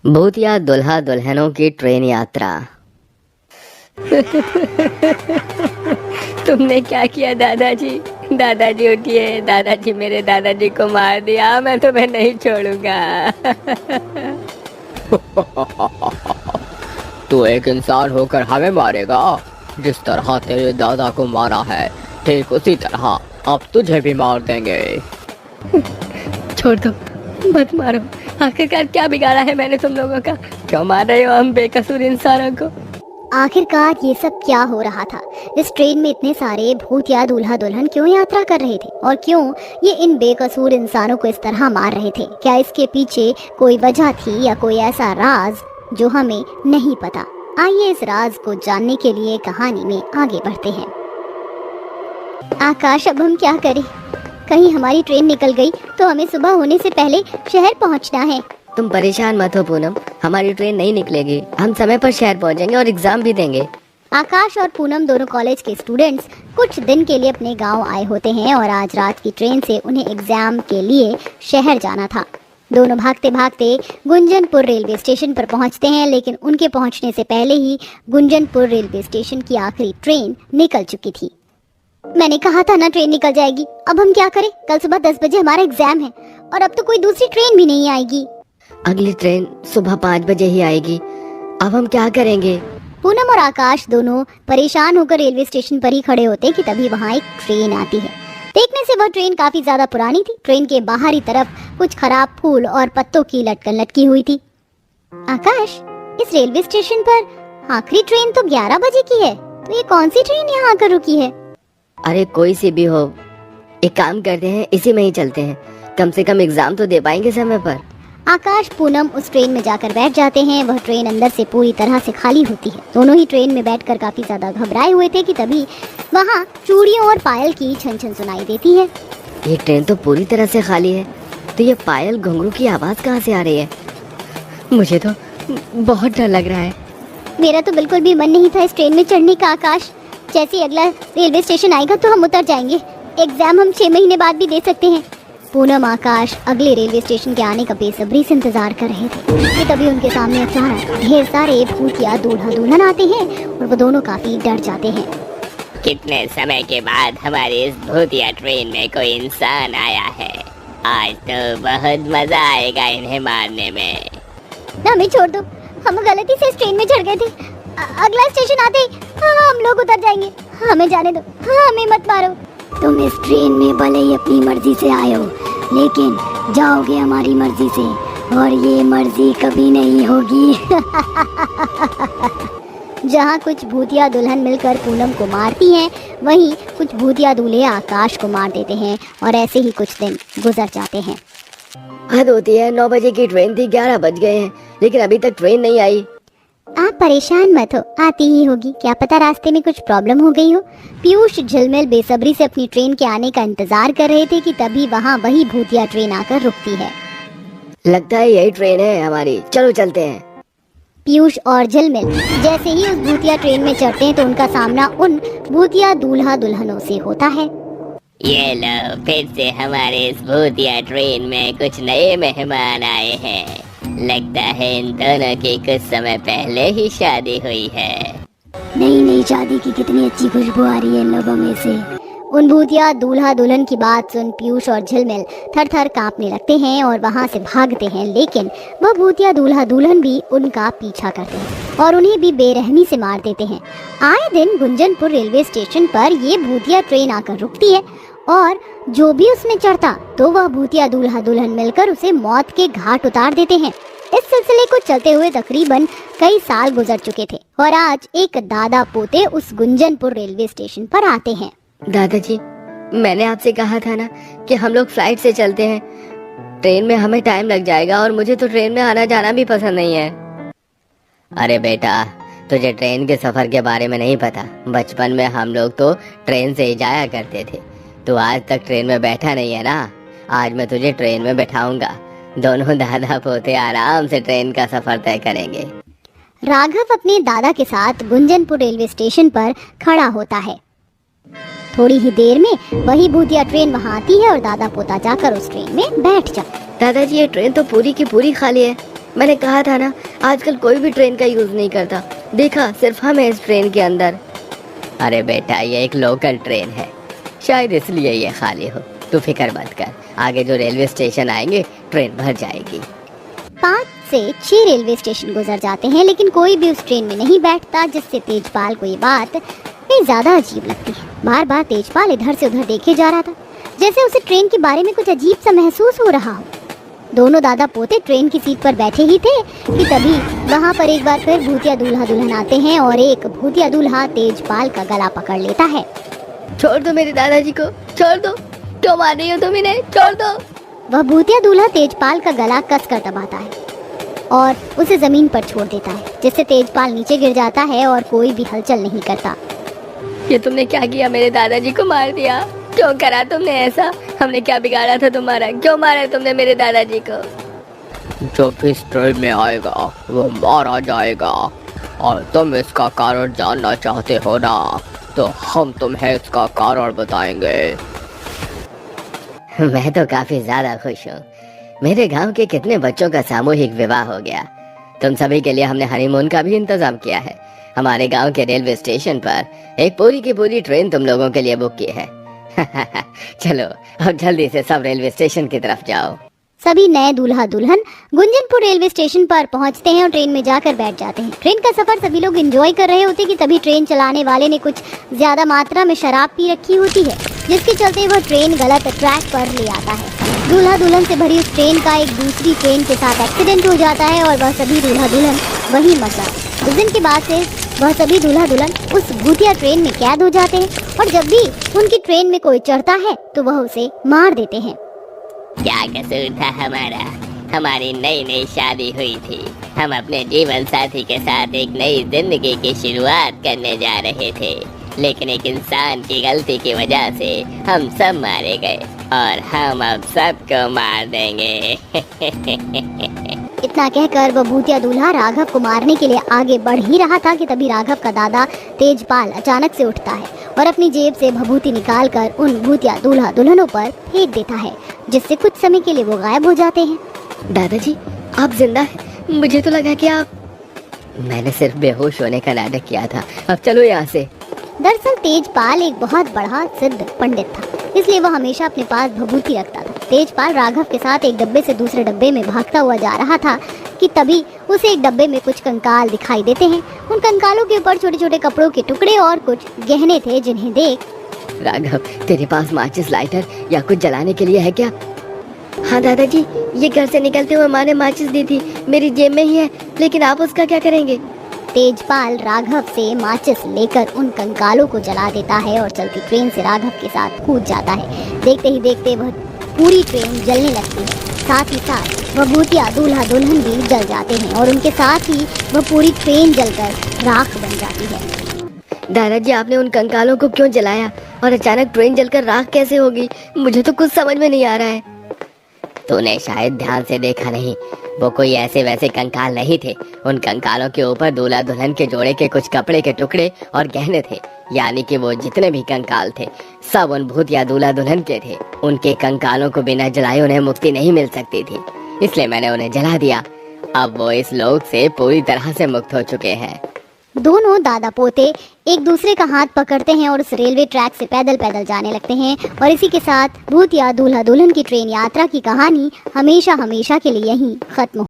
भूतिया दुल्हा दुल्हनों की ट्रेन यात्रा। तुमने क्या किया दादाजी? दादाजी उठिए, दादाजी मेरे दादाजी को मार दिया, मैं तुम्हें नहीं छोड़ूंगा। तू एक इंसान होकर हमें मारेगा? जिस तरह तेरे दादा को मारा है ठीक उसी तरह अब तुझे भी मार देंगे। छोड़ दो, मत मारो। आखिरकार क्या बिगाड़ा है मैंने तुम लोगों का? क्यों मार रहे हो हम बेकसूर इंसानों को? आखिरकार ये सब क्या हो रहा था? इस ट्रेन में इतने सारे भूतिया दूल्हा दुल्हन क्यों यात्रा कर रहे थे और क्यों ये इन बेकसूर इंसानों को इस तरह मार रहे थे? क्या इसके पीछे कोई वजह थी या कोई ऐसा राज जो हमें नहीं पता? आइए इस राज को जानने के लिए कहानी में आगे बढ़ते हैं। आकाश, अब हम क्या करें? कहीं हमारी ट्रेन निकल गई तो हमें सुबह होने से पहले शहर पहुंचना है। तुम परेशान मत हो पूनम, हमारी ट्रेन नहीं निकलेगी। हम समय पर शहर पहुंचेंगे और एग्जाम भी देंगे। आकाश और पूनम दोनों कॉलेज के स्टूडेंट्स कुछ दिन के लिए अपने गांव आए होते हैं और आज रात की ट्रेन से उन्हें एग्जाम के लिए शहर जाना था। दोनों भागते भागते गुंजनपुर रेलवे स्टेशन पर पहुंचते हैं, लेकिन उनके पहुंचने से पहले ही गुंजनपुर रेलवे स्टेशन की आखिरी ट्रेन निकल चुकी थी। मैंने कहा था ना ट्रेन निकल जाएगी। अब हम क्या करें? कल सुबह 10 बजे हमारा एग्जाम है और अब तो कोई दूसरी ट्रेन भी नहीं आएगी। अगली ट्रेन सुबह 5 बजे ही आएगी। अब हम क्या करेंगे? पूनम और आकाश दोनों परेशान होकर रेलवे स्टेशन पर ही खड़े होते कि तभी वहाँ एक ट्रेन आती है। देखने से वह ट्रेन काफी ज्यादा पुरानी थी। ट्रेन के बाहरी तरफ कुछ खराब फूल और पत्तों की लटकन लटकी हुई थी। आकाश, इस रेलवे स्टेशन पर आखिरी ट्रेन तो 11 बजे की है, तो ये कौन सी ट्रेन यहाँ आकर रुकी है? अरे कोई सी भी हो, एक काम करते हैं, इसी में ही चलते हैं। कम से कम एग्जाम तो दे पाएंगे समय पर। आकाश पूनम उस ट्रेन में जाकर बैठ जाते हैं। वह ट्रेन अंदर से पूरी तरह से खाली होती है। दोनों ही ट्रेन में बैठकर काफी ज्यादा घबराए हुए थे कि तभी वहाँ चूड़ियों और पायल की छन छन सुनाई देती है। ये ट्रेन तो पूरी तरह से खाली है, तो ये पायल घुंघरू की आवाज कहाँ से आ रही है? मुझे तो बहुत डर लग रहा है। मेरा तो बिल्कुल भी मन नहीं था इस ट्रेन में चढ़ने का। आकाश, जैसे ही अगला रेलवे स्टेशन आएगा तो हम उतर जाएंगे। एग्जाम हम 6 महीने बाद भी दे सकते हैं। पूनम आकाश अगले रेलवे स्टेशन के आने का बेसब्री से इंतजार कर रहे थे कि तभी उनके सामने अचानक ढेर सारे भूतिया दूल्हा दुल्हन आते हैं और वो दोनों काफी डर जाते हैं। कितने समय के बाद हमारी इस भूतिया ट्रेन में कोई इंसान आया है। आज तो बहुत मजा आएगा इन्हें मारने में। हमें छोड़ दो, हम गलती से इस ट्रेन में चढ़ गए थे। अगला स्टेशन आते ही हम लोग उतर जाएंगे। हमें जाने दो, हमें मत मारो। तुम इस ट्रेन में भले ही अपनी मर्जी से आए हो, लेकिन जाओगे हमारी मर्जी से, और ये मर्जी कभी नहीं होगी। जहाँ कुछ भूतिया दुल्हन मिलकर पूनम को मारती हैं, वहीं कुछ भूतिया दूल्हे आकाश को मार देते हैं और ऐसे ही कुछ दिन गुजर जाते हैं। हद होती है, 9 बजे की ट्रेन थी, 11 बज गए हैं, लेकिन अभी तक ट्रेन नहीं आई। आप परेशान मत हो, आती ही होगी। क्या पता रास्ते में कुछ प्रॉब्लम हो गई हो। पीयूष झिलमिल बेसब्री से अपनी ट्रेन के आने का इंतजार कर रहे थे कि तभी वहाँ वही भूतिया ट्रेन आकर रुकती है। लगता है यही ट्रेन है हमारी, चलो चलते हैं। पीयूष और झिलमिल जैसे ही उस भूतिया ट्रेन में चढ़ते हैं तो उनका सामना उन भूतिया दूल्हा दुल्हनों से होता है। ये लो, फिर से हमारे इस भूतिया ट्रेन में कुछ नए मेहमान आए हैं। लगता है इन दोनों की कुछ समय पहले ही शादी हुई है। नई शादी की कितनी अच्छी खुशबू आ रही है इन लोगों में से। उन भूतिया दूल्हा दुल्हन की बात सुन पीयूष और झिलमिल थर थर कांपने लगते हैं और वहाँ से भागते हैं, लेकिन वह भूतिया दूल्हा दुल्हन भी उनका पीछा करते हैं और उन्हें भी बेरहमी से मार देते हैं। आए दिन गुंजनपुर रेलवे स्टेशन पर ये भूतिया ट्रेन आकर रुकती है और जो भी उसमें चढ़ता तो वह भूतिया दूल्हा दुल्हन मिलकर उसे मौत के घाट उतार देते हैं। इस सिलसिले को चलते हुए तकरीबन कई साल गुजर चुके थे और आज एक दादा पोते उस गुंजनपुर रेलवे स्टेशन पर आते हैं। दादाजी, मैंने आपसे कहा था ना कि हम लोग फ्लाइट से चलते हैं। ट्रेन में हमें टाइम लग जाएगा और मुझे तो ट्रेन में आना जाना भी पसंद नहीं है। अरे बेटा, तुझे ट्रेन के सफर के बारे में नहीं पता। बचपन में हम लोग तो ट्रेन से ही जाया करते थे। तू आज तक ट्रेन में बैठा नहीं है ना, आज मैं तुझे ट्रेन में बैठाऊंगा। दोनों दादा पोते आराम से ट्रेन का सफर तय करेंगे। राघव अपने दादा के साथ गुंजनपुर रेलवे स्टेशन पर खड़ा होता है। थोड़ी ही देर में वही भूतिया ट्रेन वहाँ आती है और दादा पोता जाकर उस ट्रेन में बैठ जाते। दादाजी, ये ट्रेन तो पूरी की पूरी खाली है। मैंने कहा था ना, आजकल कोई भी ट्रेन का यूज नहीं करता। देखा, सिर्फ हम हैं इस ट्रेन के अंदर। अरे बेटा, ये एक लोकल ट्रेन है, शायद इसलिए ये खाली हो। तू फिक्र मत कर, आगे जो रेलवे स्टेशन आएंगे ट्रेन भर जाएगी। 5 से 6 रेलवे स्टेशन गुजर जाते हैं, लेकिन कोई भी उस ट्रेन में नहीं बैठता, जिससे तेजपाल को ये बात कहीं ज्यादा अजीब लगती है। बार बार तेजपाल इधर से उधर देखे जा रहा था, जैसे उसे ट्रेन के बारे में कुछ अजीब सा महसूस हो रहा हो। दोनों दादा पोते ट्रेन की सीट पर बैठे ही थे कि तभी वहाँ पर एक बार फिर भूतिया दूल्हा दुल्हन आते हैं और एक भूतिया दूल्हा तेजपाल का गला पकड़ लेता है। छोड़ दो मेरे दादाजी को, छोड़ दो। क्यों मार रही हो तुम इन्हें? छोड़ दो। वह भूतिया दूल्हा तेजपाल का गला कसकर दबाता है और उसे जमीन पर छोड़ देता है, जिससे तेजपाल नीचे गिर जाता है और कोई भी हलचल नहीं करता। ये तुमने क्या किया? मेरे दादाजी को मार दिया। क्यों करा तुमने ऐसा? हमने क्या बिगाड़ा था तुम्हारा? क्यों मारा तुमने मेरे दादाजी को? जो भी इस ट्रेन में आएगा वो मारा जाएगा, और तुम इसका कारण जानना चाहते हो ना, तो हम तुम्हें इसका कारण बताएंगे। मैं तो काफी ज्यादा खुश हूँ। मेरे गांव के कितने बच्चों का सामूहिक विवाह हो गया। तुम सभी के लिए हमने हनीमून का भी इंतजाम किया है। हमारे गांव के रेलवे स्टेशन पर एक पूरी की पूरी ट्रेन तुम लोगों के लिए बुक की है। चलो अब जल्दी से सब रेलवे स्टेशन की तरफ जाओ। सभी नए दूल्हा दुल्हन गुंजनपुर रेलवे स्टेशन पर पहुंचते हैं और ट्रेन में जाकर बैठ जाते हैं। ट्रेन का सफर सभी लोग एंजॉय कर रहे होते कि तभी ट्रेन चलाने वाले ने कुछ ज्यादा मात्रा में शराब पी रखी होती है, जिसके चलते वह ट्रेन गलत ट्रैक पर ले आता है। दूल्हा दुल्हन से भरी उस ट्रेन का एक दूसरी ट्रेन के साथ एक्सीडेंट हो जाता है और वह सभी दूल्हा दुल्हन वहीं मर जाते। उस दिन के बाद से वह सभी दूल्हा दुल्हन उस भूतिया ट्रेन में कैद हो जाते हैं और जब भी उनकी ट्रेन में कोई चढ़ता है तो वह उसे मार देते हैं। क्या कसूर था हमारा? हमारी नई नई शादी हुई थी। हम अपने जीवन साथी के साथ एक नई जिंदगी की शुरुआत करने जा रहे थे, लेकिन एक इंसान की गलती की वजह से हम सब मारे गए और हम अब सबको मार देंगे। इतना कहकर वह भूतिया दूल्हा राघव को मारने के लिए आगे बढ़ ही रहा था कि तभी राघव का दादा तेजपाल अचानक से उठता है और अपनी जेब से भभूति निकालकर उन भूतिया दूल्हा दुल्हनों पर फेंक देता है, जिससे कुछ समय के लिए वो गायब हो जाते हैं। दादाजी, आप जिंदा हैं? मुझे तो लगा कि आप... मैंने सिर्फ बेहोश होने का नाटक किया था। अब चलो यहाँ से। दरअसल तेजपाल एक बहुत बड़ा सिद्ध पंडित था, इसलिए वह हमेशा अपने पास भभूति रखता था। तेजपाल राघव के साथ एक डब्बे से दूसरे डब्बे में भागता हुआ जा रहा था कि तभी उसे एक डब्बे में कुछ कंकाल दिखाई देते हैं। उन कंकालों के ऊपर छोटे छोटे कपड़ों के टुकड़े और कुछ गहने थे, जिन्हें देख राघव, तेरे पास माचिस, लाइटर या कुछ जलाने के लिए है क्या? हाँ दादाजी, ये घर से निकलते हुए माँ ने माचिस दी थी, मेरी जेब में ही है, लेकिन आप उसका क्या करेंगे? तेजपाल राघव से माचिस लेकर उन कंकालों को जला देता है और चलती ट्रेन से राघव के साथ कूद जाता है। देखते ही देखते वह पूरी ट्रेन जलने लगती है। साथ ही साथ वह भूतिया दूल्हा दुल्हन भी जल जाते हैं और उनके साथ ही वह पूरी ट्रेन जलकर राख बन जाती है। दादाजी, आपने उन कंकालों को क्यों जलाया और अचानक ट्रेन जलकर राख कैसे होगी? मुझे तो कुछ समझ में नहीं आ रहा है। तूने शायद ध्यान से देखा नहीं, वो कोई ऐसे वैसे कंकाल नहीं थे। उन कंकालों के ऊपर दूल्हा दुल्हन के जोड़े के कुछ कपड़े के टुकड़े और गहने थे, यानी कि वो जितने भी कंकाल थे सब उन भूतिया दूल्हा दुल्हन के थे। उनके कंकालों को बिना जलाए उन्हें मुक्ति नहीं मिल सकती थी, इसलिए मैंने उन्हें जला दिया। अब वो इस लोक से पूरी तरह से मुक्त हो चुके हैं। दोनों दादा पोते एक दूसरे का हाथ पकड़ते हैं और उस रेलवे ट्रैक से पैदल पैदल जाने लगते हैं और इसी के साथ भूतिया दूल्हा दुल्हन की ट्रेन यात्रा की कहानी हमेशा हमेशा के लिए यहीं खत्म